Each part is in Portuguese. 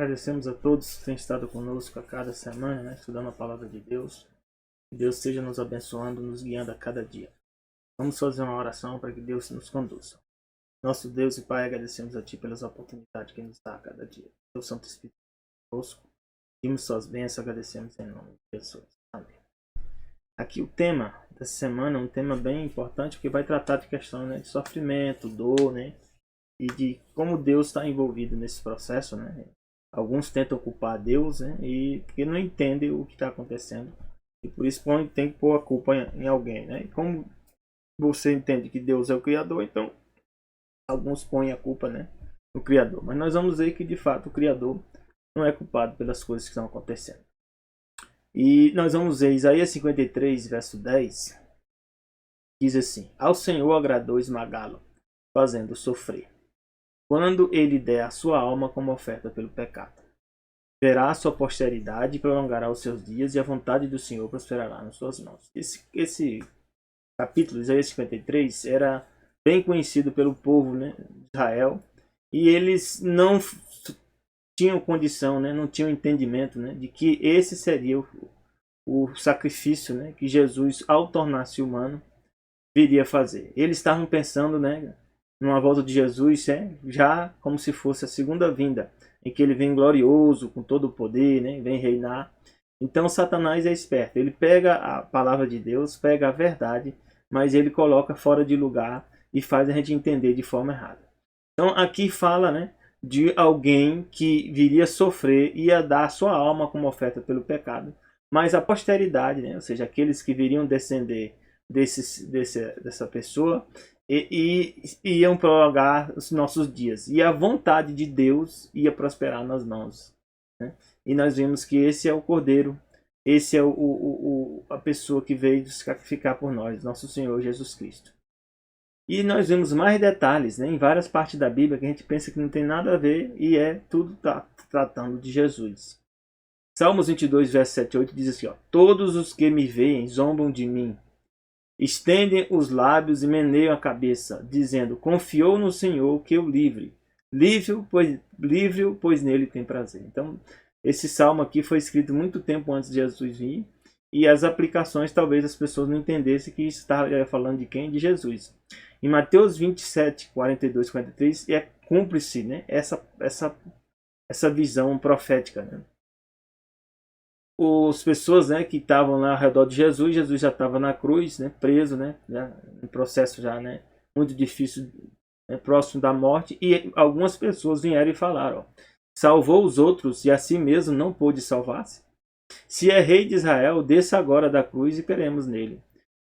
Agradecemos a todos que têm estado conosco a cada semana, né, estudando a palavra de Deus. Que Deus esteja nos abençoando, nos guiando a cada dia. Vamos fazer uma oração para que Deus nos conduza. Nosso Deus e Pai, agradecemos a Ti pelas oportunidades que nos dá a cada dia. Deus Santo Espírito conosco. Pedimos suas bênçãos, agradecemos em nome de Jesus. Amém. Aqui o tema dessa semana é um tema bem importante, porque vai tratar de questão, né, de sofrimento, dor, né, e de como Deus está envolvido nesse processo, né. Alguns tentam culpar Deus, né, e porque não entendem o que está acontecendo. E por isso tem que pôr a culpa em alguém, né. E como você entende que Deus é o Criador, então alguns põem a culpa, né, no Criador. Mas nós vamos ver que de fato o Criador não é culpado pelas coisas que estão acontecendo. E nós vamos ver Isaías 53, verso 10. Diz assim: Ao Senhor agradou esmagá-lo, fazendo sofrer, quando ele der a sua alma como oferta pelo pecado. Verá a sua posteridade e prolongará os seus dias, e a vontade do Senhor prosperará nas suas mãos. Esse capítulo, Isaías 53, era bem conhecido pelo povo, né, de Israel, e eles não tinham condição, né, não tinham entendimento, né, de que esse seria o sacrifício, né, que Jesus, ao tornar-se humano, viria fazer. Eles estavam pensando, né, numa volta de Jesus, já como se fosse a segunda vinda, em que ele vem glorioso, com todo o poder, né, vem reinar. Então Satanás é esperto, ele pega a palavra de Deus, pega a verdade, mas ele coloca fora de lugar e faz a gente entender de forma errada. Então aqui fala, né, de alguém que viria sofrer, ia dar a sua alma como oferta pelo pecado, mas a posteridade, né, ou seja, aqueles que viriam descender dessa pessoa, e iam prolongar os nossos dias. E a vontade de Deus ia prosperar nas mãos. Né? E nós vimos que esse é o Cordeiro, esse é a pessoa que veio sacrificar por nós, nosso Senhor Jesus Cristo. E nós vemos mais detalhes, né, em várias partes da Bíblia que a gente pensa que não tem nada a ver, e tudo tá tratando de Jesus. Salmos 22, verso 7 e 8 diz assim: Todos os que me veem zombam de mim, estendem os lábios e meneiam a cabeça, dizendo: Confiou no Senhor que eu livre. Livre-o, pois nele tem prazer. Então, esse salmo aqui foi escrito muito tempo antes de Jesus vir, e as aplicações talvez as pessoas não entendessem que isso estava falando de quem? De Jesus. Em Mateus 27, 42, 43, cumpre-se, né, essa visão profética, né? As pessoas, né, que estavam lá ao redor de Jesus, já estava na cruz, né, preso, né, um processo já, né, muito difícil, né, próximo da morte, e algumas pessoas vieram e falaram: salvou os outros e a si mesmo não pôde salvar-se? Se é rei de Israel, desça agora da cruz e queremos nele.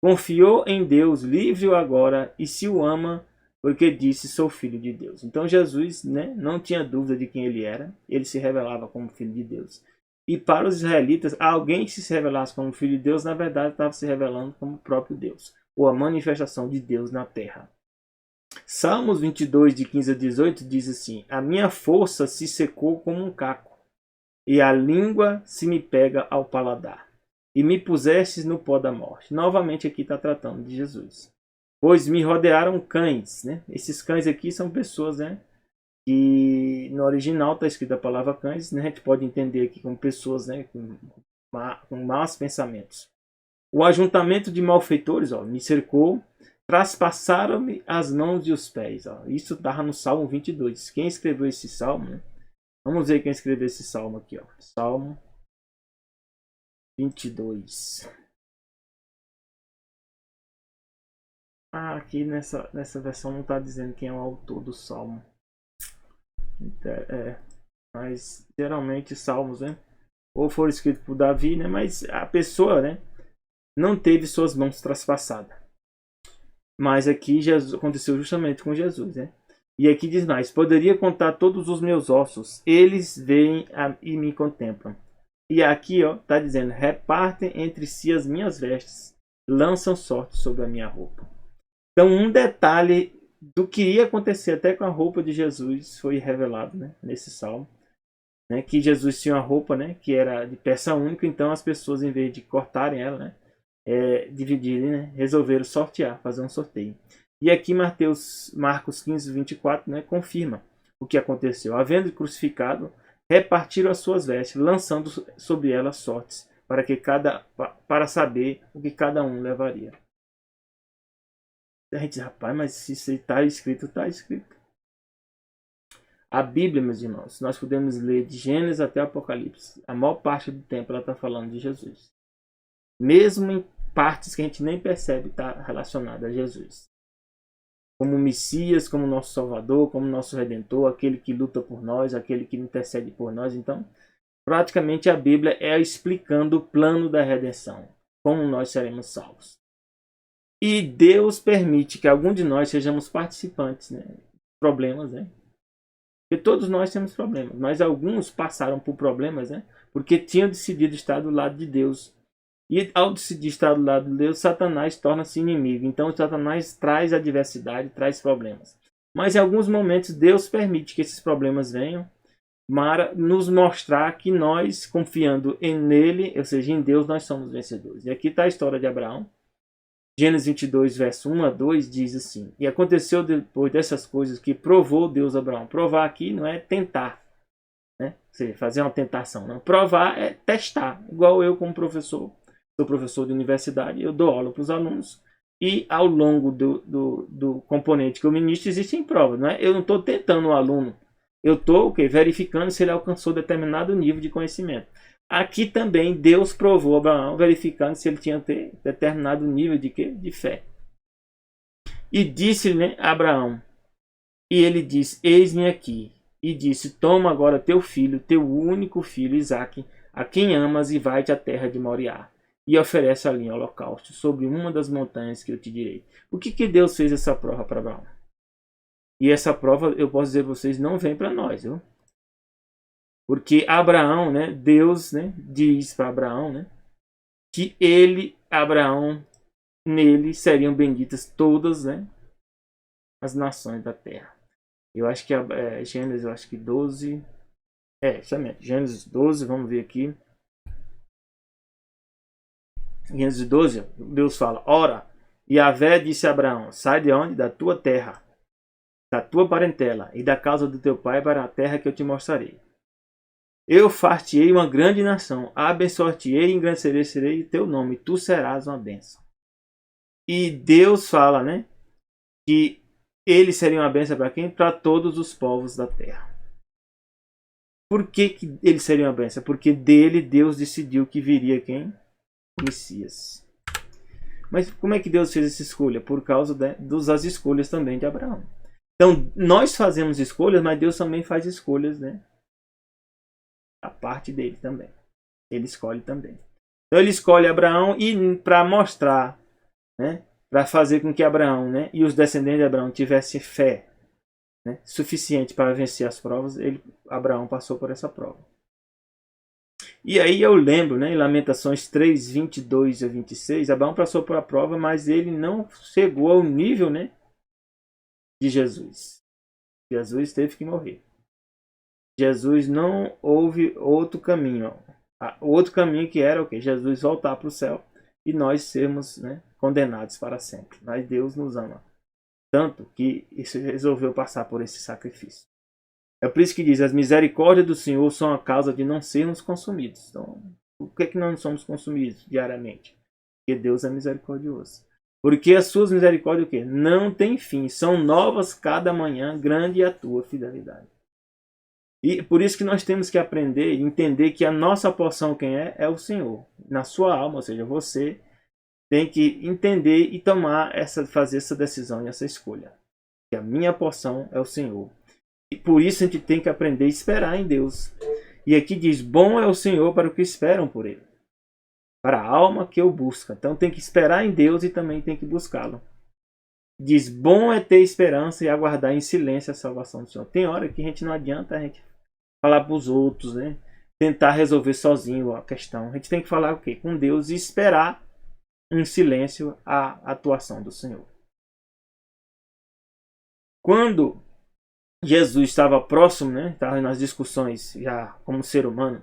Confiou em Deus, livre-o agora, e se o ama, porque disse: sou filho de Deus. Então Jesus, né, não tinha dúvida de quem ele era, ele se revelava como filho de Deus. E para os israelitas, alguém que se revelasse como filho de Deus, na verdade estava se revelando como o próprio Deus, ou a manifestação de Deus na terra. Salmos 22, de 15 a 18, diz assim: A minha força se secou como um caco, e a língua se me pega ao paladar, e me pusestes no pó da morte. Novamente aqui está tratando de Jesus. Pois me rodearam cães, né? Esses cães aqui são pessoas, né, que no original está escrita a palavra cães, né? A gente pode entender aqui como pessoas, né, com maus pensamentos. O ajuntamento de malfeitores, me cercou, traspassaram-me as mãos e os pés. Isso estava no Salmo 22. Quem escreveu esse salmo, né? Vamos ver quem escreveu esse salmo aqui. Salmo 22. Aqui nessa versão não está dizendo quem é o autor do salmo. Mas geralmente salmos, né, ou foram escritos por Davi, né, mas a pessoa, né, não teve suas mãos traspassadas. Mas aqui aconteceu justamente com Jesus, né? E aqui diz mais: poderia contar todos os meus ossos, eles veem e me contemplam. E aqui está dizendo: repartem entre si as minhas vestes, lançam sorte sobre a minha roupa. Então um detalhe do que ia acontecer até com a roupa de Jesus foi revelado, né, nesse salmo, né, que Jesus tinha uma roupa, né, que era de peça única. Então as pessoas, em vez de cortarem ela, né, dividirem, né, resolveram sortear, fazer um sorteio. E aqui Marcos 15, 24, né, confirma o que aconteceu. Havendo crucificado, repartiram as suas vestes, lançando sobre elas sortes, para saber o que cada um levaria. A gente diz, rapaz, mas se está escrito, está escrito. A Bíblia, meus irmãos, nós podemos ler de Gênesis até Apocalipse. A maior parte do tempo ela está falando de Jesus. Mesmo em partes que a gente nem percebe, está relacionada a Jesus. Como Messias, como nosso Salvador, como nosso Redentor, aquele que luta por nós, aquele que intercede por nós. Então, praticamente a Bíblia é explicando o plano da redenção, como nós seremos salvos. E Deus permite que algum de nós sejamos participantes, né? Problemas, né? Porque todos nós temos problemas, mas alguns passaram por problemas, né? Porque tinham decidido estar do lado de Deus. E ao decidir estar do lado de Deus, Satanás torna-se inimigo. Então Satanás traz adversidade, traz problemas. Mas em alguns momentos Deus permite que esses problemas venham para nos mostrar que nós, confiando nele, ou seja, em Deus, nós somos vencedores. E aqui está a história de Abraão. Gênesis 22, verso 1 a 2 diz assim: E aconteceu depois dessas coisas que provou Deus a Abraão. Provar aqui não é tentar, né? Ou seja, fazer uma tentação. Não. Provar é testar. Igual eu como professor. Sou professor de universidade, eu dou aula para os alunos e ao longo do componente que eu ministro existem provas. Não é? Eu não estou tentando o aluno, eu estou verificando se ele alcançou determinado nível de conhecimento. Aqui também Deus provou a Abraão, verificando se ele tinha determinado nível de quê? De fé. E disse-lhe a Abraão, e ele disse, eis-me aqui. E disse, toma agora teu filho, teu único filho Isaque, a quem amas, e vai-te à terra de Moriá. E oferece ali em holocausto sobre uma das montanhas que eu te direi. Por que Deus fez essa prova para Abraão? E essa prova, eu posso dizer a vocês, não vem para nós, viu? Porque Abraão, né, Deus, né, diz para Abraão, né, que Abraão, nele seriam benditas todas, né, as nações da terra. Eu acho que Gênesis, eu acho que 12. Exatamente, Gênesis 12, vamos ver aqui. Gênesis 12, Deus fala, ora, Yahvé disse a Abraão, sai de onde? Da tua terra, da tua parentela e da casa do teu pai para a terra que eu te mostrarei. Eu far-te-ei uma grande nação, abençoar-te-ei e engrandecerei teu nome, e tu serás uma bênção. E Deus fala, né, que ele seria uma bênção para quem? Para todos os povos da terra. Por que ele seria uma bênção? Porque dele Deus decidiu que viria quem? Messias. Mas como é que Deus fez essa escolha? Por causa das escolhas também de Abraão. Então, nós fazemos escolhas, mas Deus também faz escolhas, né? A parte dele também. Ele escolhe também. Então, ele escolhe Abraão e para mostrar, né? Para fazer com que Abraão, né? E os descendentes de Abraão tivessem fé, né? Suficiente para vencer as provas, Abraão passou por essa prova. E aí eu lembro, né, em Lamentações 3, 22 a 26, Abraão passou por a prova, mas ele não chegou ao nível, né, de Jesus. Jesus teve que morrer. Jesus não houve outro caminho. O outro caminho que era o quê? Jesus voltar para o céu e nós sermos, né, condenados para sempre. Mas Deus nos ama tanto que resolveu passar por esse sacrifício. É por isso que diz, as misericórdias do Senhor são a causa de não sermos consumidos. Então, por que nós não somos consumidos diariamente? Porque Deus é misericordioso. Porque as suas misericórdias o quê? Não tem fim. São novas cada manhã, grande é a tua fidelidade. E por isso que nós temos que aprender e entender que a nossa porção quem é o Senhor. Na sua alma, ou seja, você tem que entender e fazer essa decisão e essa escolha. Que a minha porção é o Senhor. E por isso a gente tem que aprender a esperar em Deus. E aqui diz, bom é o Senhor para o que esperam por Ele. Para a alma que o busca. Então tem que esperar em Deus e também tem que buscá-lo. Diz, bom é ter esperança e aguardar em silêncio a salvação do Senhor. Tem hora que a gente não adianta a gente falar para os outros, né? Tentar resolver sozinho a questão. A gente tem que falar o quê? Com Deus e esperar em silêncio a atuação do Senhor. Quando Jesus estava próximo, né? Estava nas discussões já como ser humano.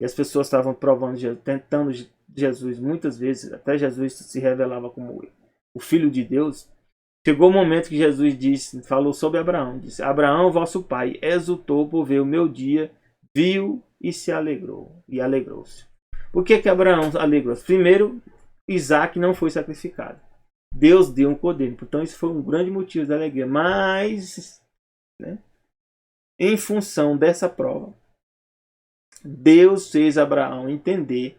E as pessoas estavam tentando Jesus muitas vezes. Até Jesus se revelava como o Filho de Deus. Chegou o momento que Jesus falou sobre Abraão. Disse, Abraão, vosso pai, exultou por ver o meu dia viu e se alegrou, e alegrou-se. Por que Abraão alegrou-se? Primeiro, Isaac não foi sacrificado. Deus deu um cordeiro. Então isso foi um grande motivo de alegria. Mas, né, em função dessa prova, Deus fez Abraão entender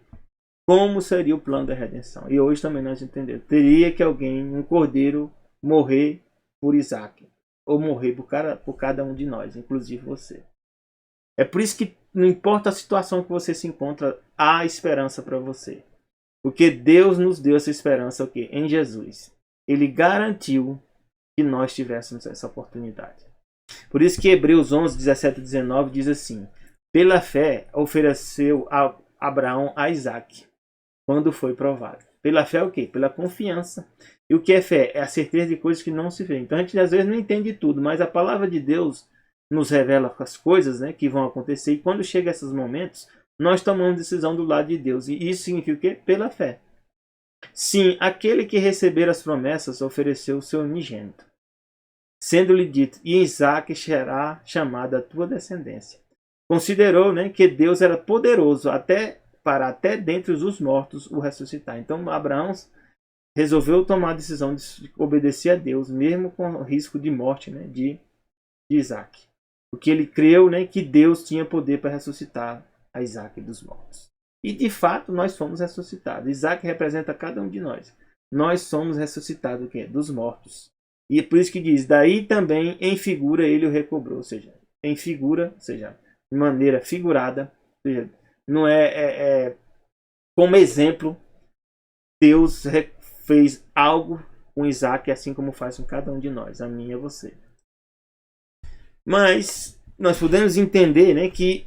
como seria o plano da redenção. E hoje também nós entendemos. Teria que alguém, um cordeiro, morrer por Isaac. Ou morrer por cada um de nós, inclusive você. É por isso que não importa a situação que você se encontra, há esperança para você. Porque Deus nos deu essa esperança, o quê? Em Jesus. Ele garantiu que nós tivéssemos essa oportunidade. Por isso que Hebreus 11, 17 e 19 diz assim: pela fé ofereceu a Abraão a Isaac, quando foi provado. Pela fé é o quê? Pela confiança. E o que é fé? É a certeza de coisas que não se vê. Então a gente às vezes não entende tudo, mas a palavra de Deus nos revela as coisas, né, que vão acontecer. E quando chega esses momentos, nós tomamos decisão do lado de Deus. E isso significa o quê? Pela fé. Sim, aquele que receber as promessas ofereceu o seu unigênito, sendo-lhe dito: e Isaac será chamada a tua descendência. Considerou, né, que Deus era poderoso para até dentre os mortos o ressuscitar. Então Abraão resolveu tomar a decisão de obedecer a Deus, mesmo com o risco de morte, né, de Isaac. Porque ele creu, né, que Deus tinha poder para ressuscitar a Isaac dos mortos. E de fato nós fomos ressuscitados. Isaac representa cada um de nós. Nós somos ressuscitados dos mortos. E é por isso que diz: daí também em figura ele o recobrou. Ou seja, em figura, ou seja, de maneira figurada. Ou seja, não é como exemplo, Deus fez algo com Isaac, assim como faz com cada um de nós, a mim e a você. Mas nós podemos entender, né, que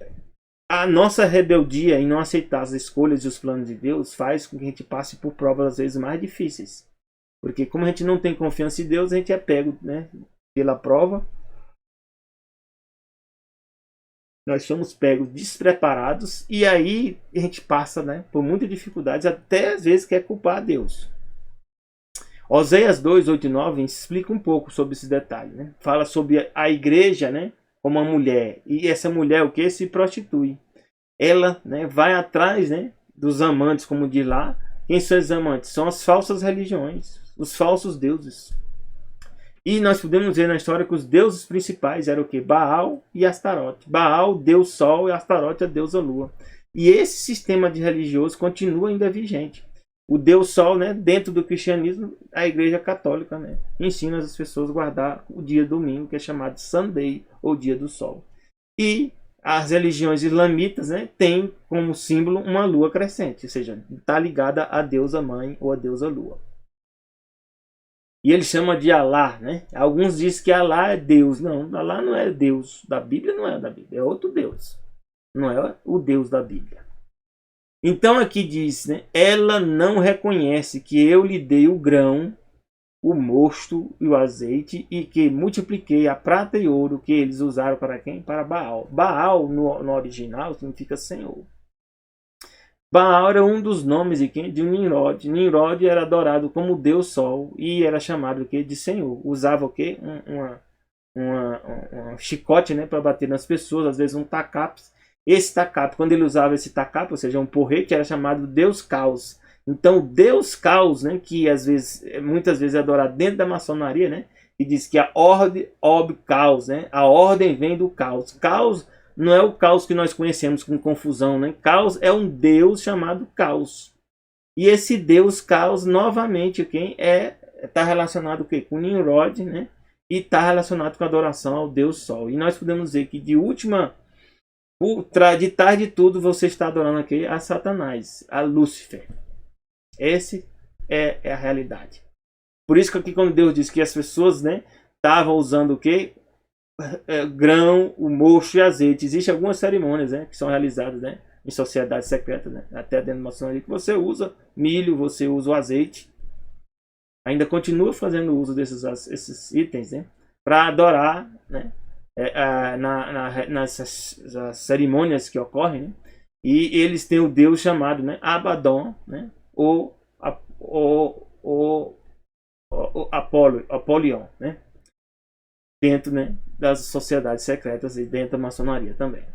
a nossa rebeldia em não aceitar as escolhas e os planos de Deus faz com que a gente passe por provas às vezes mais difíceis. Porque como a gente não tem confiança em Deus, a gente é pego, né, pela prova. Nós somos pegos despreparados e aí a gente passa, né, por muitas dificuldades, até às vezes quer culpar a Deus. Oséias 2, 8 e 9 explica um pouco sobre esse detalhe. Né? Fala sobre a igreja, né, como uma mulher. E essa mulher o que? Se prostitui. Ela, né, vai atrás, né, dos amantes, como diz lá. Quem são os amantes? São as falsas religiões, os falsos deuses. E nós podemos ver na história que os deuses principais eram o quê? Baal e Astarote. Baal, deus sol, e Astarote, a deusa lua. E esse sistema de religioso continua ainda vigente. O Deus Sol, né, dentro do cristianismo, a Igreja Católica, né, ensina as pessoas a guardar o dia domingo, que é chamado Sunday, ou Dia do Sol. E as religiões islamitas, né, têm como símbolo uma lua crescente, ou seja, está ligada à deusa mãe ou à deusa lua. E ele chama de Alá, né? Alguns dizem que Alá é Deus. Não, Alá não é Deus da Bíblia, não é da Bíblia, é outro Deus. Não é o Deus da Bíblia. Então aqui diz, né, ela não reconhece que eu lhe dei o grão, o mosto e o azeite, e que multipliquei a prata e ouro que eles usaram para quem? Para Baal. Baal no original significa Senhor. Baal era um dos nomes de quem? De Nimrod. Nimrod era adorado como Deus Sol e era chamado o quê? De Senhor. Usava o quê? Um chicote, né, para bater nas pessoas, às vezes um tacape. Esse tacape, quando ele usava esse tacape, ou seja, um porrete, era chamado Deus Caos. Então, Deus Caos, né, que às vezes, muitas vezes é adorado dentro da maçonaria, né, e diz que a ordem ob caos, né, a ordem vem do caos. Caos não é o caos que nós conhecemos com confusão, né? Caos é um Deus chamado Caos. E esse Deus Caos, novamente, quem está relacionado o quê? Com Nimrod, né, e está relacionado com a adoração ao Deus Sol. E nós podemos dizer que de tarde de tudo você está adorando aqui a Satanás, a Lúcifer. Esse é a realidade. Por isso que aqui quando Deus diz que as pessoas, né, estavam usando o quê? Grão, o mosto e azeite. Existem algumas cerimônias, né, que são realizadas, né, em sociedades secretas, né, até dentro de uma maçonaria, que você usa milho, você usa o azeite. Ainda continua fazendo uso esses itens, né, para adorar, né, nessas cerimônias que ocorrem, né? E eles têm o Deus chamado, né, Abaddon, né, ou Apolion, né, dentro, né, das sociedades secretas e dentro da maçonaria também.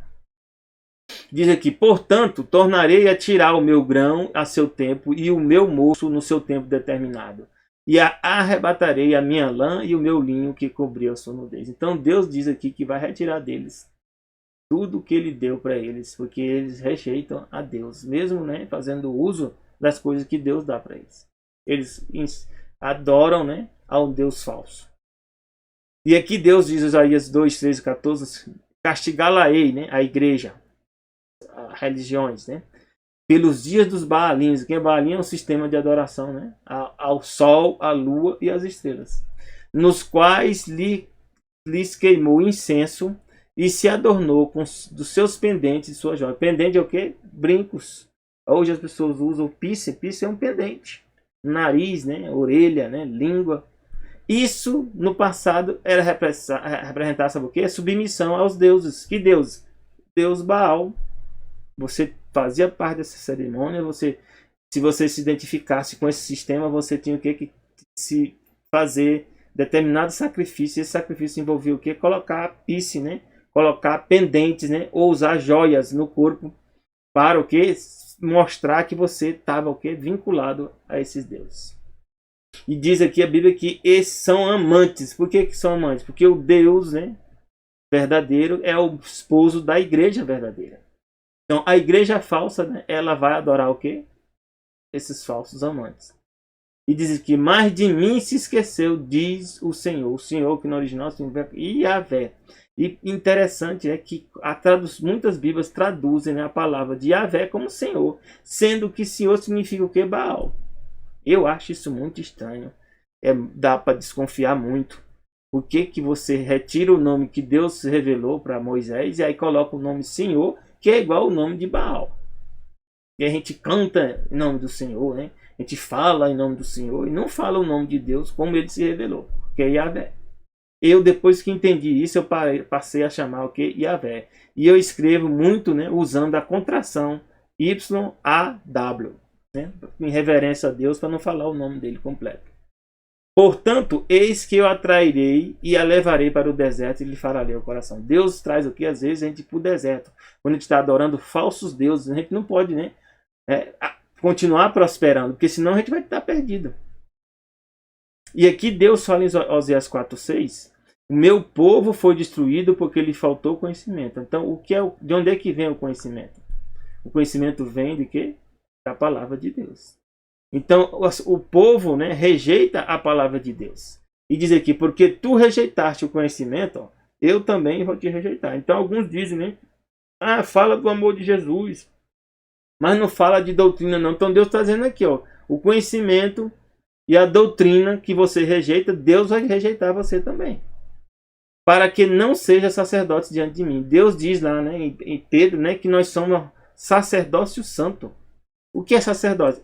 Diz aqui, portanto, tornarei a tirar o meu grão a seu tempo e o meu moço no seu tempo determinado. E arrebatarei a minha lã e o meu linho que cobriu a sua nudez. Então Deus diz aqui que vai retirar deles tudo que ele deu para eles, porque eles rejeitam a Deus, mesmo, né, fazendo uso das coisas que Deus dá para eles. Eles adoram, né, ao Deus falso. E aqui Deus diz, Isaías 2, 13, 14, castigá-la-ei, né, a igreja, as religiões, né, pelos dias dos Baalins, que Baalim é um sistema de adoração, né, ao sol, à lua e às estrelas, nos quais lhes queimou incenso e se adornou com dos seus pendentes e suas joias. Pendente é o quê? Brincos. Hoje as pessoas usam piercing. Piercing é um pendente. Nariz, né, orelha, né, língua. Isso no passado era representar, sabe o quê? Submissão aos deuses. Que deuses? Deus Baal. Você fazia parte dessa cerimônia, se você se identificasse com esse sistema, você tinha o quê? Que se fazer determinado sacrifício. Esse sacrifício envolvia o quê? Colocar piercing, né? Colocar pendentes, né? Ou usar joias no corpo para o quê? Mostrar que você estava o quê? Vinculado a esses deuses. E diz aqui a Bíblia que esses são amantes. Por que são amantes? Porque o Deus, né, verdadeiro é o esposo da igreja verdadeira. Então a igreja falsa, né, ela vai adorar o quê? Esses falsos amantes. E diz que mais de mim se esqueceu, diz o Senhor. O Senhor que no original significa Yahvé. E interessante é que muitas Bíblias traduzem, né, a palavra de Yahvé como Senhor, sendo que Senhor significa o que? Baal. Eu acho isso muito estranho. Dá para desconfiar muito. Por que você retira o nome que Deus revelou para Moisés e aí coloca o nome Senhor, que é igual ao nome de Baal? E a gente canta em nome do Senhor, né? A gente fala em nome do Senhor e não fala o nome de Deus como ele se revelou, que é Yahvé. Eu, depois que entendi isso, eu passei a chamar o que? Yahvé. E eu escrevo muito, né, usando a contração YAW, né, em reverência a Deus, para não falar o nome dele completo. Portanto, eis que eu atrairei e a levarei para o deserto e lhe farei o coração. Deus traz o que? Às vezes a gente para o deserto. Quando a gente está adorando falsos deuses, a gente não pode, né, continuar prosperando, porque senão a gente vai estar perdido. E aqui Deus fala em Oséias 4:6, o meu povo foi destruído porque lhe faltou conhecimento. Então, de onde é que vem o conhecimento? O conhecimento vem de quê? Da palavra de Deus. Então, o povo, né, rejeita a palavra de Deus. E diz aqui, porque tu rejeitaste o conhecimento, ó, eu também vou te rejeitar. Então, alguns dizem, né, fala do amor de Jesus, mas não fala de doutrina não. Então, Deus está dizendo aqui, ó, o conhecimento e a doutrina que você rejeita, Deus vai rejeitar você também. Para que não seja sacerdote diante de mim. Deus diz lá, né, em Pedro, né, que nós somos sacerdócio santo. O que é sacerdote?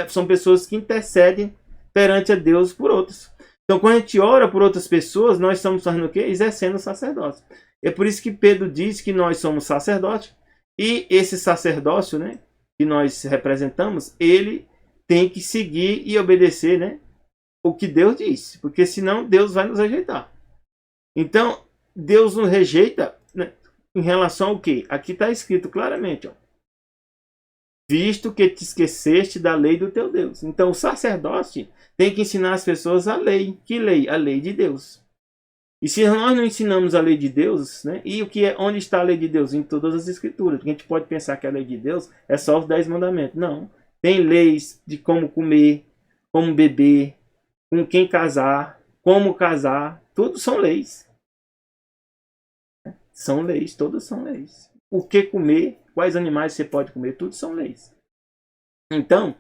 São pessoas que intercedem perante a Deus por outros. Então, quando a gente ora por outras pessoas, nós estamos fazendo o quê? Exercendo o sacerdócio. É por isso que Pedro diz que nós somos sacerdotes. E esse sacerdócio, né, que nós representamos, ele tem que seguir e obedecer, né, o que Deus diz. Porque senão Deus vai nos rejeitar. Então, Deus nos rejeita, né, em relação ao quê? Aqui está escrito claramente, ó, visto que te esqueceste da lei do teu Deus. Então, o sacerdote tem que ensinar as pessoas a lei. Que lei? A lei de Deus. E se nós não ensinamos a lei de Deus, né, e onde está a lei de Deus? Em todas as escrituras. Porque a gente pode pensar que a lei de Deus é só os 10 mandamentos. Não. Tem leis de como comer, como beber, com quem casar, como casar. Tudo são leis. São leis, todas são leis. O que comer, quais animais você pode comer, tudo são leis. Então,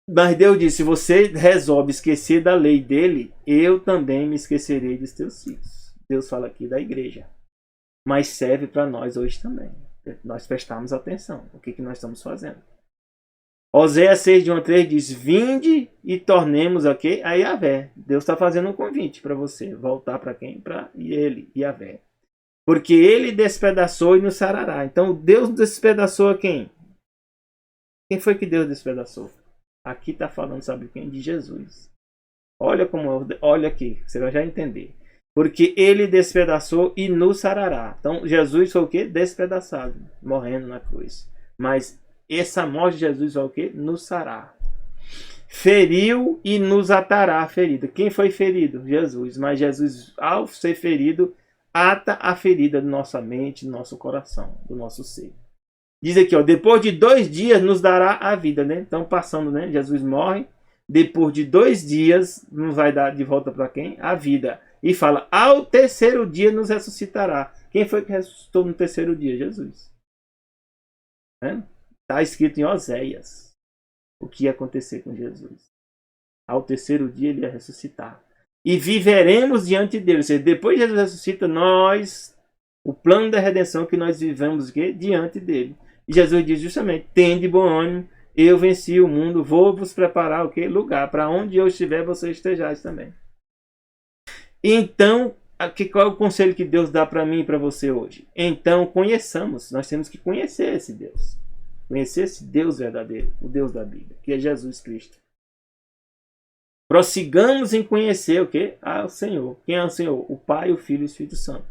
mas Deus disse, se você resolve esquecer da lei dele, eu também me esquecerei dos teus filhos. Deus fala aqui da igreja. Mas serve para nós hoje também. Nós prestamos atenção. O que nós estamos fazendo? Oséias 6, de 1 a 3 diz, vinde e tornemos aqui a Yahvé. Deus está fazendo um convite para você. Voltar para quem? Para ele, Yahvé. Porque ele despedaçou e nos sarará. Então Deus despedaçou a quem? Quem foi que Deus despedaçou? Aqui está falando, sabe quem? De Jesus. Olha aqui, você vai já entender. porque ele despedaçou e nos sarará. Então Jesus foi o quê? Despedaçado, morrendo na cruz. Mas essa morte de Jesus foi o quê? Nos sarar. Feriu e nos atará a ferida. Quem foi ferido? Jesus. Mas Jesus, ao ser ferido, ata a ferida da nossa mente, do nosso coração, do nosso ser. Diz aqui, ó, depois de 2 dias nos dará a vida, né? Então, passando, né? Jesus morre. Depois de 2 dias, nos vai dar de volta para quem? A vida. E fala, ao 3º dia nos ressuscitará. Quem foi que ressuscitou no 3º dia? Jesus. Está escrito em Oséias o que ia acontecer com Jesus. Ao 3º dia ele ia ressuscitar. E viveremos diante dele. Ou seja, depois de Jesus ressuscita, nós, o plano da redenção que nós vivemos diante dele. E Jesus diz justamente, tende bom ânimo, eu venci o mundo, vou vos preparar o quê? Lugar, para onde eu estiver, vocês estejais também. Então, qual é o conselho que Deus dá para mim e para você hoje? Então, conheçamos, nós temos que conhecer esse Deus. Conhecer esse Deus verdadeiro, o Deus da Bíblia, que é Jesus Cristo. Prossigamos em conhecer o quê? O Senhor. Quem é o Senhor? O Pai, o Filho e o Espírito Santo.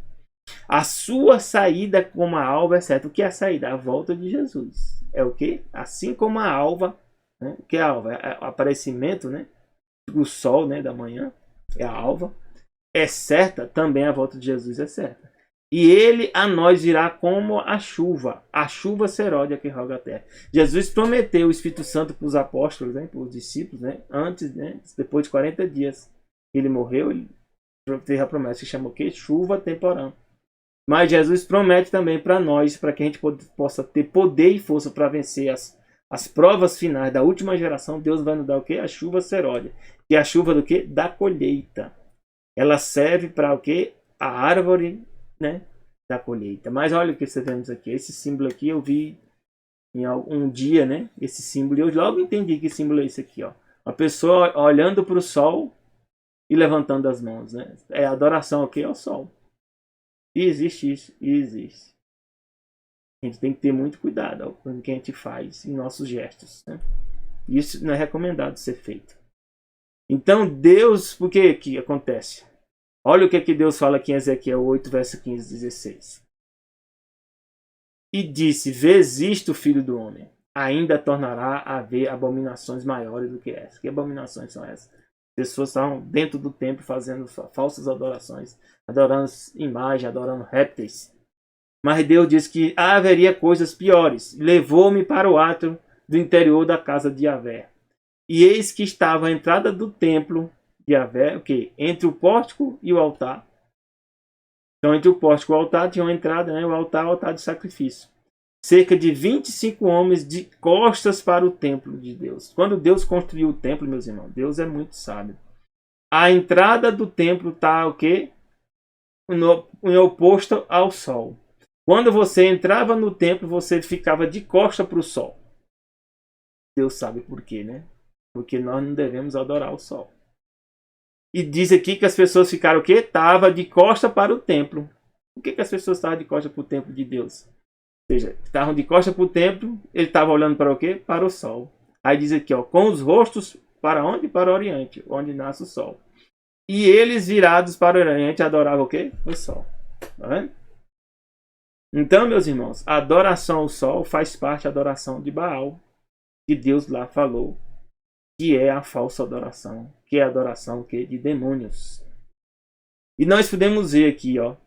A sua saída como a alva é certa. O que é a saída? A volta de Jesus. É o quê? Assim como a alva, né? O que é a alva? É o aparecimento, né? Do sol, né? Da manhã. É a alva. É certa, também a volta de Jesus é certa. E ele a nós virá como a chuva seródia que roga a terra. Jesus prometeu o Espírito Santo para os apóstolos, né? Para os discípulos, né? Antes, né? Depois de 40 dias. Ele morreu, ele teve a promessa que chama o quê? Chuva temporã. Mas Jesus promete também para nós, para que a gente possa ter poder e força para vencer as provas finais da última geração. Deus vai nos dar o quê? A chuva seródia. Que é a chuva do quê? Da colheita. Ela serve para o quê? A árvore, né, da colheita. Mas olha o que você vemos aqui. Esse símbolo aqui eu vi em um dia, né? Esse símbolo. E eu logo entendi que símbolo é esse aqui, ó. Uma pessoa olhando para o sol e levantando as mãos, né? É adoração aqui ao sol. E existe isso, e existe. A gente tem que ter muito cuidado com o que a gente faz em nossos gestos, né? Isso não é recomendado ser feito. Então Deus, por que acontece? Olha o que Deus fala aqui em Ezequiel 8, verso 15 e 16. E disse, vês isto, filho do homem, ainda tornará a haver abominações maiores do que essa. Que abominações são essas? Pessoas estavam dentro do templo fazendo falsas adorações, adorando imagens, adorando répteis. Mas Deus disse que haveria coisas piores. Levou-me para o átrio do interior da casa de Yahvé. E eis que estava a entrada do templo de Yahvé, entre o pórtico e o altar. Então, entre o pórtico e o altar tinha uma entrada, né? O altar de sacrifício. Cerca de 25 homens de costas para o templo de Deus. Quando Deus construiu o templo, meus irmãos, Deus é muito sábio. A entrada do templo está o quê? Em oposto ao sol. Quando você entrava no templo, você ficava de costa para o sol. Deus sabe por quê, né? Porque nós não devemos adorar o sol. E diz aqui que as pessoas ficaram o quê? Estava de costa para o templo. Por que as pessoas estavam de costa para o templo de Deus? Ou seja, estavam de costa para o templo, ele estava olhando para o quê? Para o sol. Aí diz aqui, ó, com os rostos para onde? Para o oriente, onde nasce o sol. E eles virados para o oriente adoravam o quê? O sol. Tá vendo? Então, meus irmãos, a adoração ao sol faz parte da adoração de Baal, que Deus lá falou, que é a falsa adoração, que é a adoração de demônios. E nós podemos ver aqui, ó,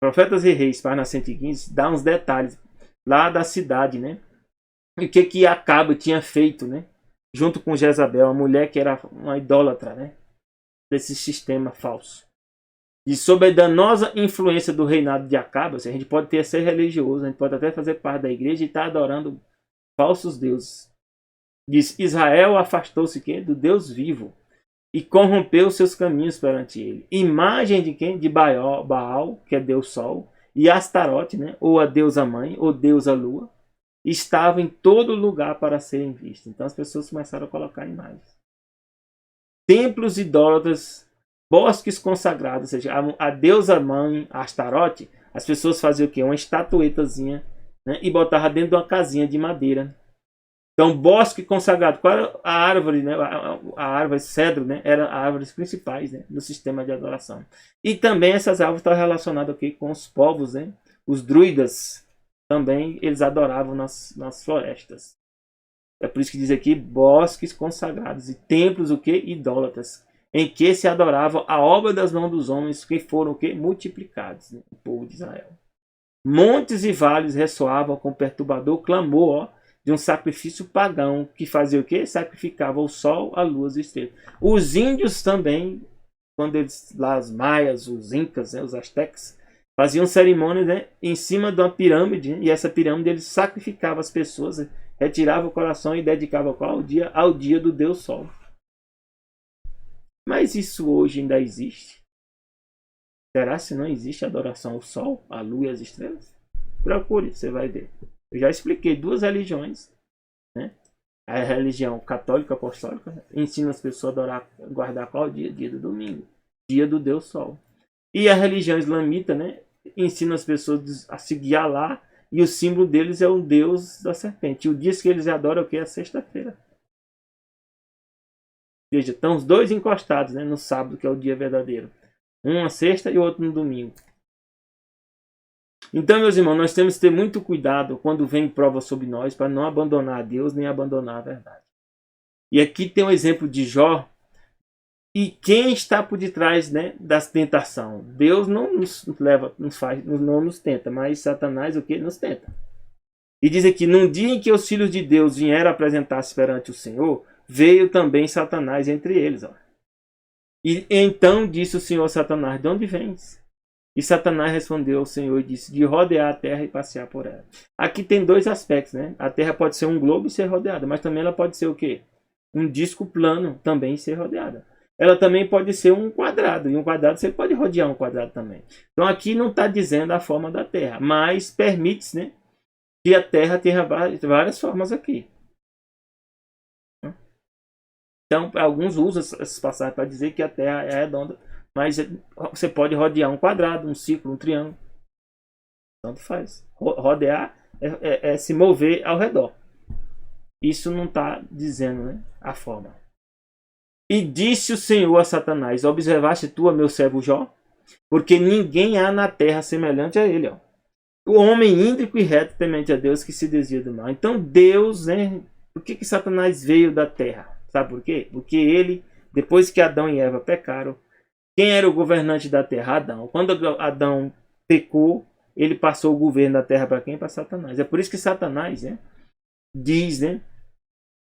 Profetas e Reis, página 115, dá uns detalhes lá da cidade, né? E o que Acabe tinha feito, né? Junto com Jezabel, a mulher que era uma idólatra, né? Desse sistema falso. E sob a danosa influência do reinado de Acabe, a gente pode ser religioso, a gente pode até fazer parte da igreja e estar adorando falsos deuses. Diz, Israel afastou-se do Deus vivo e corrompeu seus caminhos perante ele. Imagem de quem? De Baal, que é Deus Sol, e Astarote, né? Ou a deusa mãe, ou deusa lua, estava em todo lugar para serem vistos. Então as pessoas começaram a colocar imagens. Templos idólatras, bosques consagrados, ou seja, a deusa mãe, Astarote, as pessoas faziam o quê? Uma estatuetazinha, né? E botavam dentro de uma casinha de madeira. Então, bosque consagrado. Qual era a árvore, né? A árvore cedro, né? Eram as árvores principais, né? Do sistema de adoração. E também essas árvores estão relacionadas aqui com os povos, né? Os druidas também eles adoravam nas florestas. É por isso que diz aqui bosques consagrados e templos o que? Idólatras, em que se adorava a obra das mãos dos homens que foram o que? Multiplicados, né? O povo de Israel. Montes e vales ressoavam com perturbador clamor, ó, de um sacrifício pagão que fazia o quê? Sacrificava o sol, a lua e as estrelas. Os índios também, quando eles, lá os maias, os incas, né, os astecas, faziam cerimônias, né, em cima de uma pirâmide, né, e essa pirâmide eles sacrificavam as pessoas, né, retirava o coração e dedicava qual dia? Ao dia do Deus Sol. Mas isso hoje ainda existe? Será se não existe adoração ao Sol, à Lua e às estrelas? Procure, você vai ver. Eu já expliquei duas religiões, né? A religião católica apostólica ensina as pessoas a adorar, guardar qual dia? Dia do domingo, dia do Deus Sol. E a religião islamita, né, ensina as pessoas a seguir Alá, e o símbolo deles é o Deus da serpente. E o dia que eles adoram é o que? É a sexta-feira. Veja, estão os dois encostados, né, no sábado, que é o dia verdadeiro. Um na sexta e o outro no domingo. Então, meus irmãos, nós temos que ter muito cuidado quando vem prova sobre nós para não abandonar a Deus nem abandonar a verdade. E aqui tem um exemplo de Jó. E quem está por detrás, né, das tentação? Deus não nos leva, não nos tenta, mas Satanás o que? Nos tenta. E diz aqui, num dia em que os filhos de Deus vieram apresentar-se perante o Senhor, veio também Satanás entre eles. Ó. E então disse o Senhor a Satanás, de onde vens? E Satanás respondeu ao Senhor e disse, de rodear a terra e passear por ela. Aqui tem dois aspectos, né? A terra pode ser um globo e ser rodeada, mas também ela pode ser o quê? Um disco plano também e ser rodeada. Ela também pode ser um quadrado, e um quadrado você pode rodear um quadrado também. Então aqui não está dizendo a forma da terra, mas permite, né, que a terra tenha várias formas aqui. Então alguns usam essas passagens para dizer que a terra é redonda, mas você pode rodear um quadrado, um círculo, um triângulo. Tanto faz. Rodear é se mover ao redor. Isso não está dizendo, né, a forma. E disse o Senhor a Satanás, observaste tu a meu servo Jó? Porque ninguém há na terra semelhante a ele. Ó. O homem íntegro e reto temente a Deus que se desvia do mal. Então Deus, né? Por que Satanás veio da terra? Sabe por quê? Porque ele, depois que Adão e Eva pecaram, quem era o governante da terra? Adão. Quando Adão pecou, ele passou o governo da terra para quem? Para Satanás. É por isso que Satanás, né, diz, né,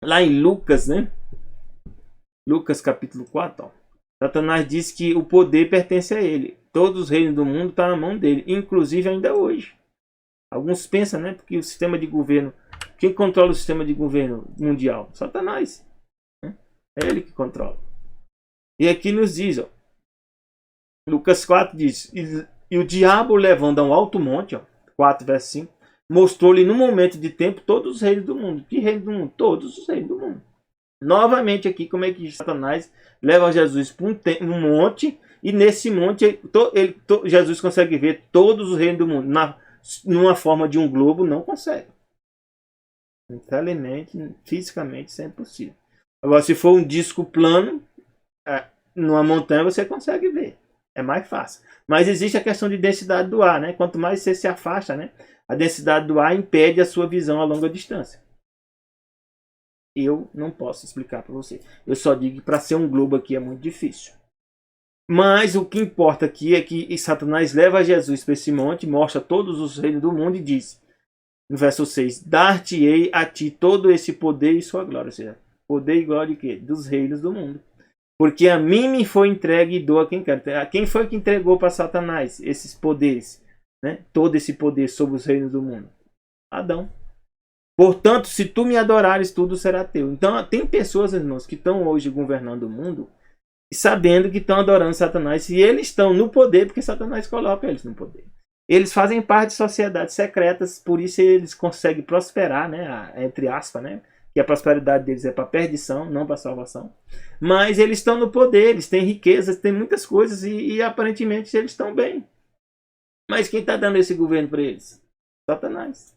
lá em Lucas, né? Lucas capítulo 4, ó. Satanás diz que o poder pertence a ele. Todos os reinos do mundo estão na mão dele, inclusive ainda hoje. Alguns pensam, né, porque o sistema de governo, quem controla o sistema de governo mundial? Satanás. Né? É ele que controla. E aqui nos diz, ó, Lucas 4 diz, e o diabo levando a um alto monte, ó, 4 verso 5, mostrou-lhe num momento de tempo todos os reinos do mundo. Que reino do mundo? Todos os reinos do mundo. Novamente aqui, como é que Satanás leva Jesus para um monte, e nesse monte Jesus consegue ver todos os reinos do mundo. Numa forma de um globo, não consegue. Mentalmente, fisicamente, isso é impossível. Agora, se for um disco plano, numa montanha você consegue ver. É mais fácil. Mas existe a questão de densidade do ar, né? Quanto mais você se afasta, né, a densidade do ar impede a sua visão a longa distância. Eu não posso explicar para você. Eu só digo que para ser um globo aqui é muito difícil. Mas o que importa aqui é que Satanás leva Jesus para esse monte, mostra todos os reinos do mundo e diz, no verso 6, dar-te-ei a ti todo esse poder e sua glória. Ou seja, poder e glória de quê? Dos reinos do mundo. Porque a mim me foi entregue e dou a quem quer. Quem foi que entregou para Satanás esses poderes? Né? Todo esse poder sobre os reinos do mundo? Adão. Portanto, se tu me adorares, tudo será teu. Então, tem pessoas, irmãos, que estão hoje governando o mundo, sabendo que estão adorando Satanás, e eles estão no poder, porque Satanás coloca eles no poder. Eles fazem parte de sociedades secretas, por isso eles conseguem prosperar, né, entre aspas, né, que a prosperidade deles é para perdição, não para salvação. Mas eles estão no poder, eles têm riquezas, têm muitas coisas, e aparentemente eles estão bem. Mas quem está dando esse governo para eles? Satanás.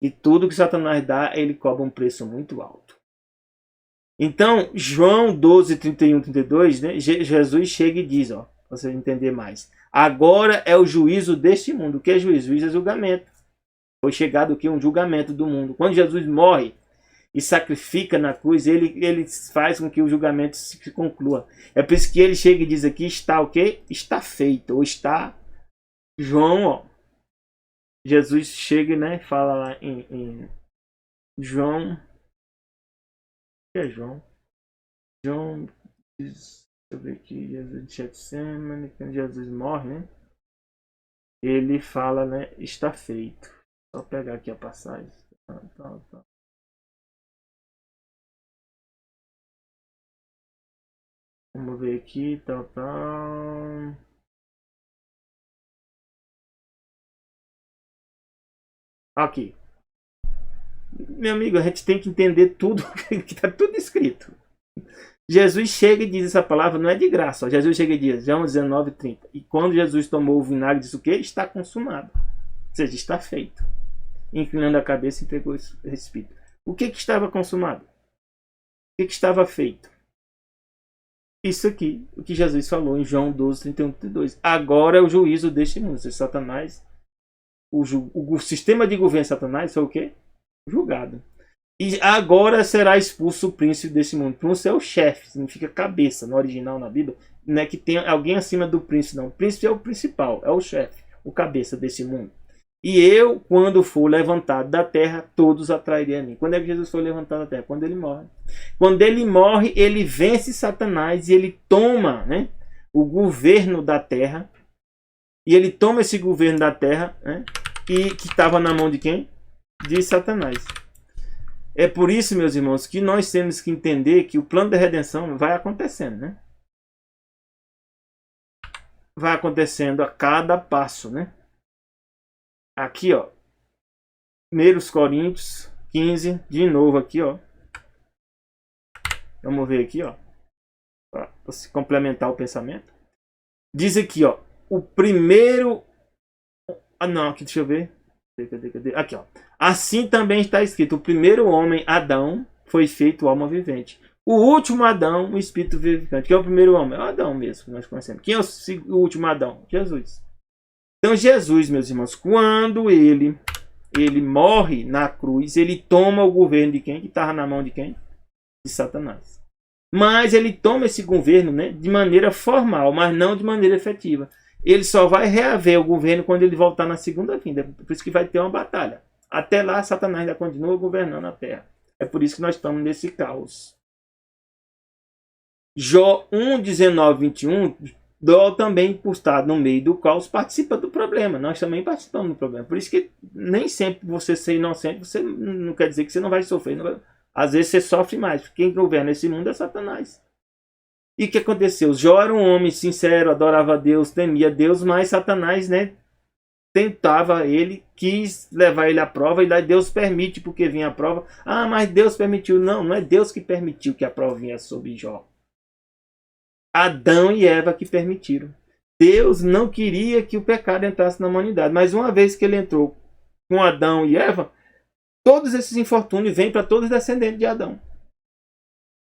E tudo que Satanás dá, ele cobra um preço muito alto. Então, João 12, 31, 32, né, Jesus chega e diz, ó, para você entender mais. Agora é o juízo deste mundo. O que é juízo? Juízo é julgamento. Foi chegado aqui um julgamento do mundo. Quando Jesus morre e sacrifica na cruz, ele faz com que o julgamento se conclua. É por isso que ele chega e diz aqui, está o quê? Está feito. Ou está João, ó. Jesus chega, né, fala lá em João. O que é João? João diz, deixa eu ver aqui, Jesus de Getsemane, quando Jesus morre, né? Ele fala, né, está feito. Só pegar aqui a passagem. Tá. Vamos ver aqui, Aqui. Meu amigo, a gente tem que entender tudo, que está tudo escrito. Jesus chega e diz essa palavra, não é de graça. Ó. Jesus chega e diz, João 19, 30. E quando Jesus tomou o vinagre, disse o quê? Está consumado. Ou seja, está feito. Inclinando a cabeça, entregou o Espírito. O que estava consumado? O que estava feito? Isso aqui, o que Jesus falou em João 12, 31, 32. Agora é o juízo deste mundo. Ou seja, Satanás, o sistema de governo de Satanás foi o quê? Julgado. E agora será expulso o príncipe desse mundo. Príncipe é o chefe, significa cabeça no original na Bíblia. Não é que tem alguém acima do príncipe, não. O príncipe é o principal, é o chefe, o cabeça desse mundo. E eu, quando for levantado da terra, todos atrairei a mim. Quando é que Jesus foi levantado da terra? Quando ele morre. Quando ele morre, ele vence Satanás e ele toma, né, o governo da terra. E ele toma esse governo da terra, né, e que estava na mão de quem? De Satanás. É por isso, meus irmãos, que nós temos que entender que o plano da redenção vai acontecendo, né? Vai acontecendo a cada passo, né? Aqui, ó. 1 Coríntios 15, de novo aqui, ó. Vamos ver aqui, ó. Para se complementar o pensamento. Diz aqui, ó. O primeiro... Ah, não, aqui, deixa eu ver. Cadê? Aqui, ó. Assim também está escrito: o primeiro homem, Adão, foi feito alma vivente. O último Adão, o espírito vivificante. Quem é o primeiro homem? É o Adão mesmo, que nós conhecemos. Quem é o último Adão? Jesus. Então Jesus, meus irmãos, quando ele morre na cruz, ele toma o governo de quem? Que estava na mão de quem? De Satanás. Mas ele toma esse governo, né, de maneira formal, mas não de maneira efetiva. Ele só vai reaver o governo quando ele voltar na segunda vinda. Por isso que vai ter uma batalha. Até lá, Satanás ainda continua governando a terra. É por isso que nós estamos nesse caos. Jó 1, 19, 21, Jó também, por estar no meio do caos, participa do problema. Nós também participamos do problema. Por isso que nem sempre você ser inocente, você não quer dizer que você não vai sofrer. Não vai... Às vezes você sofre mais. Porque quem governa esse mundo é Satanás. E o que aconteceu? Jó era um homem sincero, adorava a Deus, temia a Deus, mas Satanás, né, tentava ele, quis levar ele à prova, e lá Deus permite porque vinha a prova. Ah, mas Deus permitiu. Não, não é Deus que permitiu que a prova vinha sobre Jó. Adão e Eva que permitiram. Deus não queria que o pecado entrasse na humanidade, mas uma vez que ele entrou com Adão e Eva, todos esses infortúnios vêm para todos os descendentes de Adão.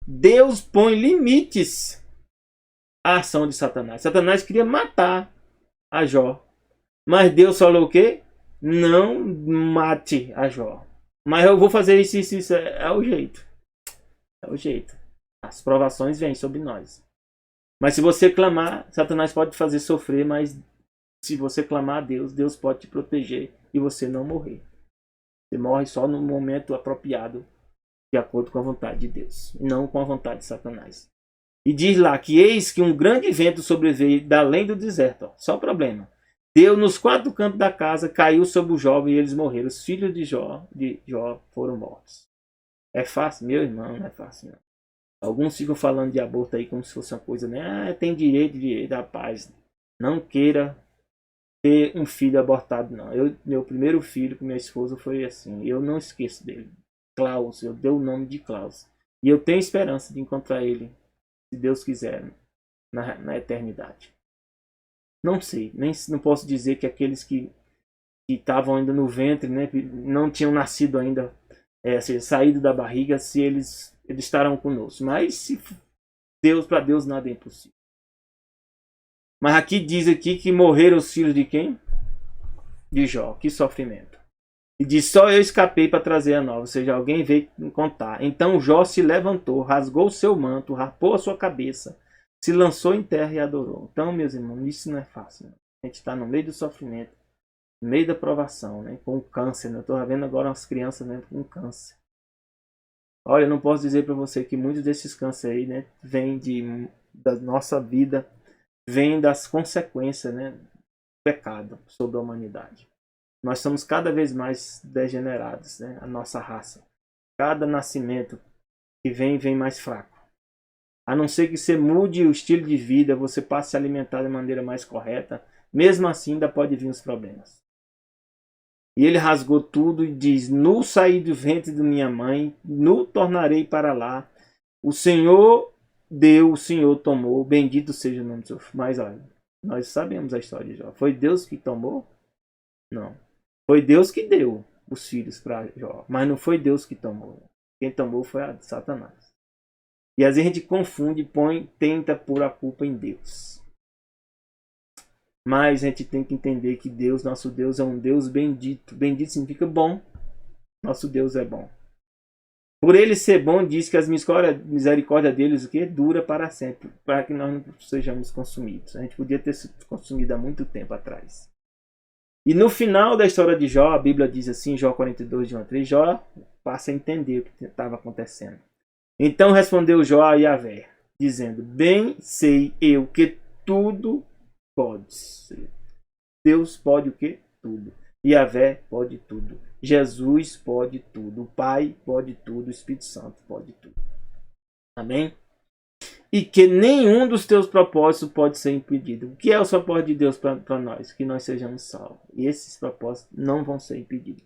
Deus põe limites à ação de Satanás. Satanás queria matar a Jó. Mas Deus falou o quê? Não mate a Jó. Mas eu vou fazer isso. É o jeito. É o jeito. As provações vêm sobre nós. Mas se você clamar, Satanás pode fazer sofrer, mas se você clamar a Deus, Deus pode te proteger e você não morrer. Você morre só no momento apropriado, de acordo com a vontade de Deus, não com a vontade de Satanás. E diz lá que eis que um grande vento sobreveio da além do deserto. Ó, só problema. Deu nos quatro cantos da casa, caiu sobre o jovem e eles morreram. Os filhos de Jó foram mortos. É fácil? Meu irmão, não é fácil não. Alguns ficam falando de aborto aí como se fosse uma coisa, né? Ah, tem direito, rapaz. Não queira ter um filho abortado, não. Meu primeiro filho com minha esposa foi assim. Eu não esqueço dele. Klaus, eu dei o nome de Klaus. E eu tenho esperança de encontrar ele, se Deus quiser, na eternidade. Não sei, não posso dizer que aqueles que que estavam ainda no ventre, né, não tinham nascido ainda, ou seja, saído da barriga, se eles estarão conosco. Mas se Deus, para Deus nada é impossível. Mas aqui diz aqui que morreram os filhos de quem? De Jó. Que sofrimento. E diz, só eu escapei para trazer a nova. Ou seja, alguém veio me contar. Então Jó se levantou, rasgou o seu manto, rapou a sua cabeça, se lançou em terra e adorou. Então, meus irmãos, isso não é fácil. Né? A gente está no meio do sofrimento, no meio da provação, né? Com câncer. Né? Eu estou vendo agora umas crianças, né, com câncer. Olha, eu não posso dizer para você que muitos desses cânceres aí, né, vêm da nossa vida, vêm das consequências, né, do pecado sobre a humanidade. Nós somos cada vez mais degenerados, né, a nossa raça. Cada nascimento que vem mais fraco. A não ser que você mude o estilo de vida, você passe a se alimentar da maneira mais correta, mesmo assim ainda pode vir os problemas. E ele rasgou tudo e diz, nu saí do ventre de minha mãe, nu tornarei para lá. O Senhor deu, o Senhor tomou, bendito seja o nome do Senhor. Mas olha, nós sabemos a história de Jó. Foi Deus que tomou? Não. Foi Deus que deu os filhos para Jó, mas não foi Deus que tomou. Quem tomou foi a Satanás. E às vezes a gente confunde, tenta pôr a culpa em Deus. Mas a gente tem que entender que Deus, nosso Deus, é um Deus bendito. Bendito significa bom. Nosso Deus é bom. Por ele ser bom, diz que as misericórdias deles o quê? Dura para sempre. Para que nós não sejamos consumidos. A gente podia ter sido consumido há muito tempo atrás. E no final da história de Jó, a Bíblia diz assim, Jó 42, de 1 a 3, Jó passa a entender o que estava acontecendo. Então respondeu Jó a Yahvé, dizendo, bem sei eu que tudo pode ser. Deus pode o quê? Tudo. Yahvé pode tudo. Jesus pode tudo. O Pai pode tudo. O Espírito Santo pode tudo. Amém? E que nenhum dos teus propósitos pode ser impedido. O que é o propósito de Deus para nós? Que nós sejamos salvos. E esses propósitos não vão ser impedidos.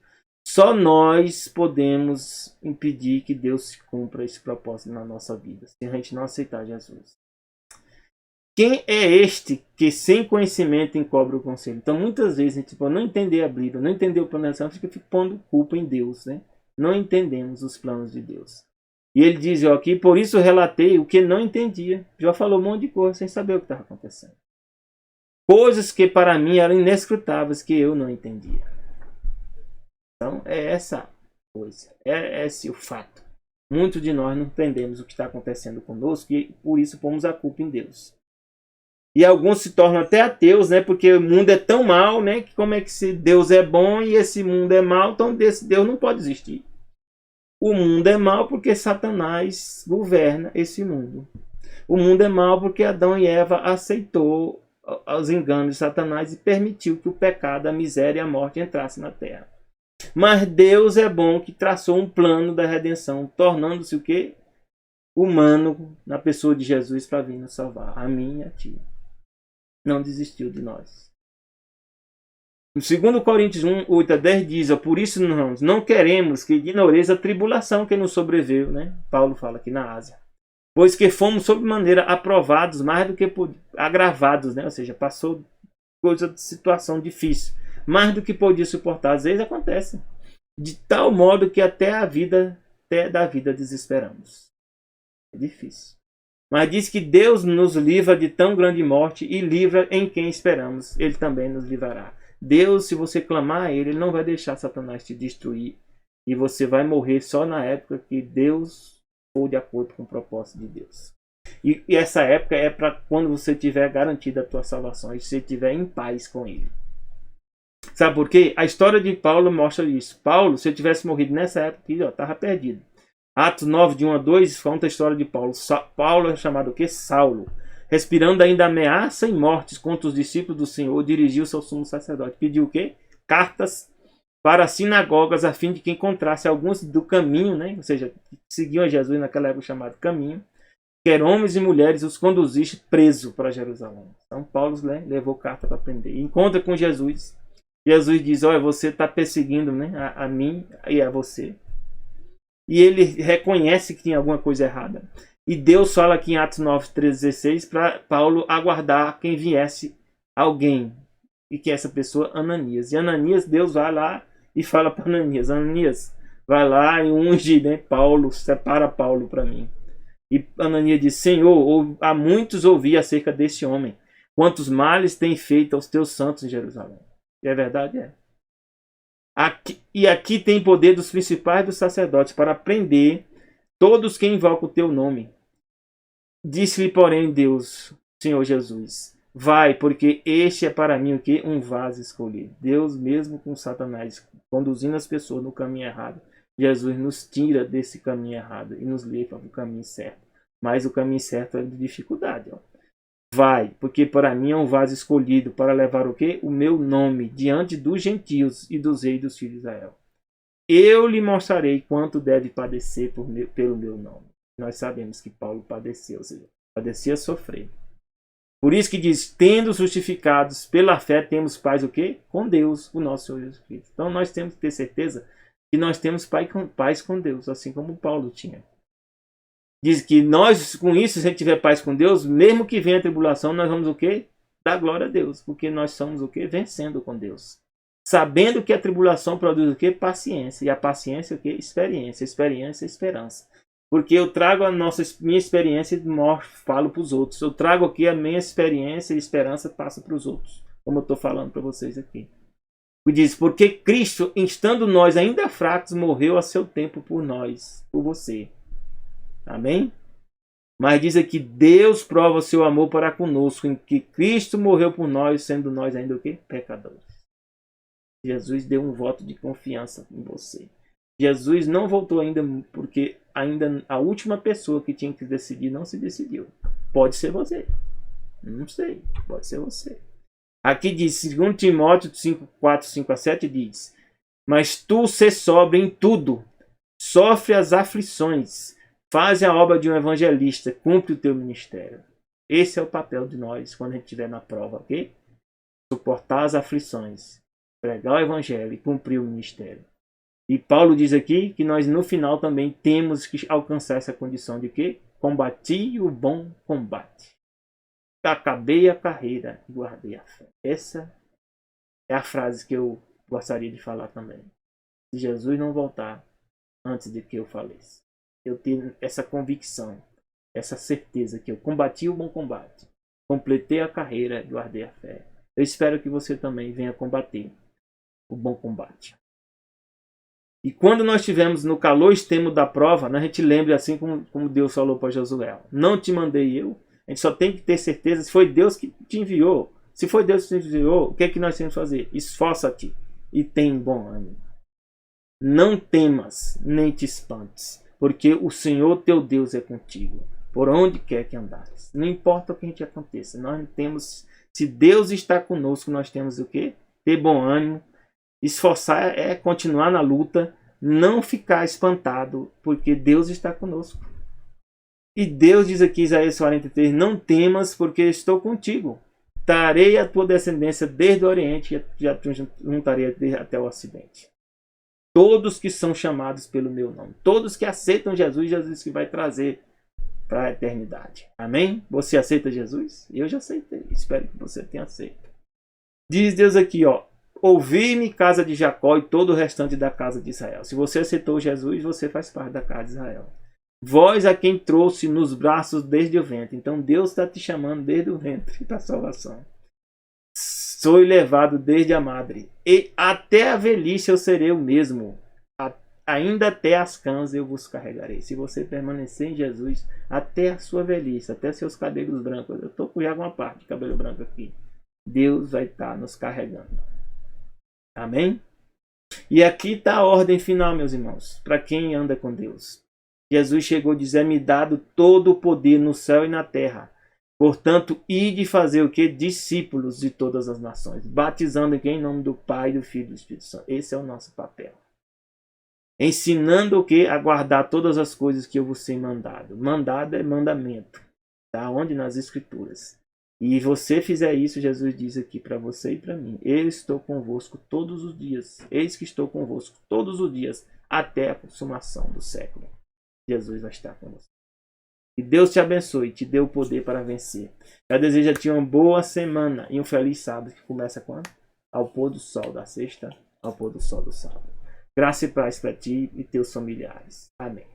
Só nós podemos impedir que Deus cumpra esse propósito na nossa vida. Se a gente não aceitar Jesus. Quem é este que sem conhecimento encobre o conselho? Então muitas vezes a gente pode não entender a Bíblia, não entender o plano de Deus, fica pondo culpa em Deus. Né? Não entendemos os planos de Deus. E ele diz aqui, por isso relatei o que não entendia. Já falou um monte de coisa sem saber o que estava acontecendo. Coisas que para mim eram inescrutáveis, que eu não entendia. Então é essa coisa, é esse o fato. Muitos de nós não entendemos o que está acontecendo conosco e por isso pomos a culpa em Deus. E alguns se tornam até ateus, né? Porque o mundo é tão mal, né? Que como é que se Deus é bom e esse mundo é mal, então desse Deus não pode existir. O mundo é mal porque Satanás governa esse mundo. O mundo é mal porque Adão e Eva aceitou os enganos de Satanás e permitiu que o pecado, a miséria e a morte entrassem na terra. Mas Deus é bom que traçou um plano da redenção, tornando-se o quê? Humano na pessoa de Jesus para vir nos salvar, a mim e a ti. Não desistiu de nós. No 2 Coríntios 1, 8 a 10 diz, por isso não queremos que ignoreis a tribulação que nos sobreveio, né? Paulo fala aqui na Ásia. Pois que fomos sob maneira aprovados, mais do que agravados, né? Ou seja, passou coisa de situação difícil, mais do que podia suportar. Às vezes acontece. De tal modo que até da vida desesperamos. É difícil. Mas diz que Deus nos livra de tão grande morte e livra em quem esperamos. Ele também nos livrará. Deus, se você clamar a Ele, Ele não vai deixar Satanás te destruir. E você vai morrer só na época que Deus for de acordo com o propósito de Deus. E essa época é para quando você tiver garantida a tua salvação e você estiver em paz com Ele. Sabe por quê? A história de Paulo mostra isso. Paulo, se ele tivesse morrido nessa época, estava perdido. Atos 9, de 1 a 2, conta a história de Paulo. Paulo é chamado o quê? Saulo. Respirando ainda ameaça e mortes contra os discípulos do Senhor, dirigiu-se ao sumo sacerdote. Pediu o quê? Cartas para as sinagogas, a fim de que encontrasse alguns do caminho, né? Ou seja, que seguiam a Jesus naquela época chamado caminho, quer homens e mulheres, os conduziste preso para Jerusalém. Então Paulo, né, levou carta para prender. Encontra com Jesus. Jesus diz, olha, você está perseguindo, né, a mim e a você. E ele reconhece que tinha alguma coisa errada. E Deus fala aqui em Atos 9, 13, 16, para Paulo aguardar quem viesse alguém E que é essa pessoa? Ananias. E Ananias, Deus vai lá e fala para Ananias: Ananias, vai lá e unge, né, Paulo, separa Paulo para mim. E Ananias diz: Senhor, há muitos ouvi acerca deste homem, quantos males tem feito aos teus santos em Jerusalém. E é verdade, é. Aqui tem poder dos principais dos sacerdotes para prender todos que invocam o teu nome. Disse-lhe, porém, Deus, Senhor Jesus: vai, porque este é para mim o que? Um vaso escolhido. Deus, mesmo com Satanás conduzindo as pessoas no caminho errado, Jesus nos tira desse caminho errado e nos leva para o caminho certo. Mas o caminho certo é de dificuldade. Ó. Vai, porque para mim é um vaso escolhido para levar o quê? O meu nome diante dos gentios e dos reis dos filhos de Israel. Eu lhe mostrarei quanto deve padecer pelo meu nome. Nós sabemos que Paulo padeceu, ou seja, padecia sofrer. Por isso que diz: tendo justificados pela fé, temos paz o quê? Com Deus, o nosso Senhor Jesus Cristo. Então nós temos que ter certeza que nós temos paz com Deus, assim como Paulo tinha. Diz que nós, com isso, se a gente tiver paz com Deus, mesmo que venha a tribulação, nós vamos o quê? Dar glória a Deus, porque nós somos o quê? Vencendo com Deus. Sabendo que a tribulação produz o quê? Paciência. E a paciência o quê? Experiência. Experiência, esperança. Porque eu trago minha experiência e falo para os outros. Eu trago aqui a minha experiência e esperança passa para os outros. Como eu estou falando para vocês aqui. E diz: porque Cristo, estando nós ainda fracos, morreu a seu tempo por nós, por você. Amém? Mas diz aqui: Deus prova o seu amor para conosco, em que Cristo morreu por nós, sendo nós ainda o quê? Pecadores. Jesus deu um voto de confiança em você. Jesus não voltou ainda, porque ainda a última pessoa que tinha que decidir não se decidiu. Pode ser você. Não sei. Pode ser você. Aqui diz, 2 Timóteo 5, 4, 5 a 7 diz: mas tu se sobre em tudo, sofre as aflições, faz a obra de um evangelista, cumpre o teu ministério. Esse é o papel de nós quando a gente estiver na prova, ok? Suportar as aflições, pregar o evangelho e cumprir o ministério. E Paulo diz aqui que nós no final também temos que alcançar essa condição de quê? Combati o bom combate. Acabei a carreira e guardei a fé. Essa é a frase que eu gostaria de falar também. Se Jesus não voltar antes de que eu faleça, eu tenho essa convicção, essa certeza que eu combati o bom combate, completei a carreira e guardei a fé. Eu espero que você também venha combater o bom combate. E quando nós estivermos no calor extremo da prova, a gente lembre assim como Deus falou para Josué: não te mandei eu. A gente só tem que ter certeza se foi Deus que te enviou. Se foi Deus que te enviou, o que é que nós temos que fazer? Esforça-te e tem bom ânimo. Não temas, nem te espantes, porque o Senhor teu Deus é contigo, por onde quer que andares. Não importa o que a gente aconteça, nós temos, se Deus está conosco, nós temos o quê? Ter bom ânimo. Esforçar é continuar na luta, não ficar espantado, porque Deus está conosco. E Deus diz aqui, Isaías 43, não temas, porque estou contigo. Trarei a tua descendência desde o Oriente e já te juntarei até o Ocidente. Todos que são chamados pelo meu nome, todos que aceitam Jesus, Jesus que vai trazer para a eternidade. Amém? Você aceita Jesus? Eu já aceitei, espero que você tenha aceito. Diz Deus aqui, ó: ouvi-me, casa de Jacó, e todo o restante da casa de Israel. Se você aceitou Jesus, você faz parte da casa de Israel. Vós a quem trouxe nos braços desde o ventre. Então Deus está te chamando desde o ventre para a salvação. Sou levado desde a madre, e até a velhice eu serei o mesmo. Ainda até as cãs eu vos carregarei. Se você permanecer em Jesus, até a sua velhice, até seus cabelos brancos. Eu estou com já uma parte de cabelo branco aqui. Deus vai estar nos carregando. Amém? E aqui está a ordem final, meus irmãos, para quem anda com Deus. Jesus chegou a dizer: me dado todo o poder no céu e na terra. Portanto, ide fazer o que? Discípulos de todas as nações, batizando em nome do Pai, do Filho e do Espírito Santo. Esse é o nosso papel. Ensinando o que? A guardar todas as coisas que eu vos tenho mandado. Mandado é mandamento. Está onde? Nas Escrituras. E você fizer isso, Jesus diz aqui para você e para mim: eu estou convosco todos os dias. Eis que estou convosco todos os dias, até a consumação do século. Jesus vai estar com você. Que Deus te abençoe e te dê o poder para vencer. Eu desejo a ti uma boa semana e um feliz sábado, que começa quando? ao pôr do sol da sexta, ao pôr do sol do sábado. Graça e paz para ti e teus familiares. Amém.